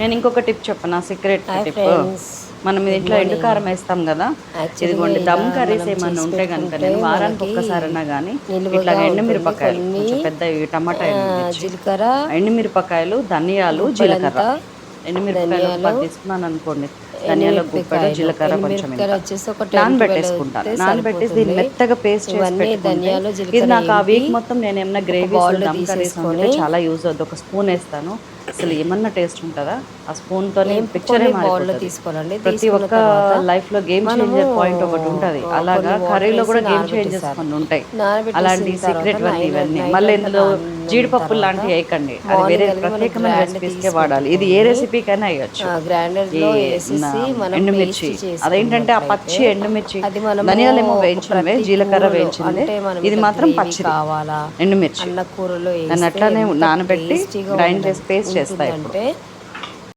నేను ఇంకొక టిప్ చెప్పనా, సీక్రెట్ హాయ్ టిప్. ఫ్రెండ్స్, మనం ఇంట్లో ఎండు కారం వేస్తాం కదా, ఇదిగోండి దమ్ కర్రీస్ ఏమన్నా ఉంటే కనుక నేను వారానికి ఒక్కసారైనా కానీ ఇట్లాగ ఎండుమిరపకాయలు, కొంచెం పెద్ద టమాటా జీలకర్ర, ఎండుమిరపకాయలు, ధనియాలు, జీలకర్ర. ఎండుమిరపకాయలు ఒక 10 తీసుకున్నాను అనుకోండి, ధనియాల గుప్పెడు, జీలకర్ర కొంచెం ఇంత వచ్చేసి ఒక నానబెట్టేసుకుంటాను. నానబెట్టేసి దీన్ని మెత్తగా పేస్ట్ చేసి పెట్టుకుంటే ఇది నాకు ఆ వీక్ మొత్తం నేను ఏమన్నా గ్రేవీస్ దమ్ కర్రీస్ ఉంటే చాలా యూజ్ అవుతుంది. ఒక స్పూన్ వేస్తాను, అసలు ఏమన్నా టేస్ట్ ఉంటుందా? ఆ స్పూన్తోనే పిక్చరే మారిపోతుంది. ప్రతి ఒక్క లైఫ్లో గేమ్ చేంజర్ పాయింట్ ఒకటి ఉంటుంది. అలాగా కర్రీలో కూడా గేమ్ చేంజర్స్ కొన్ని ఉంటాయి. అలాంటి సీక్రెట్ ఇవన్నీ. మళ్ళీ ఇందులో జీడిపప్పులు లాంటివి వేయకండి, అది వేరే ప్రత్యేకమైన రెసిపీస్కే వాడాలి. ఇది ఏ రెసిపీకైనా వేయచ్చు. ఎండుమిర్చి అదేంటంటే ఆ పచ్చి ఎండుమిర్చి, ధనియాలు ఏమో వేయించినవే, జీలకర్ర వేయించింది, ఇది మాత్రం పచ్చి ఎండుమిర్చి. దాన్ని అట్లానే నానబెట్టి గ్రైండ్ చేసి పేస్ట్ చేస్తాయి.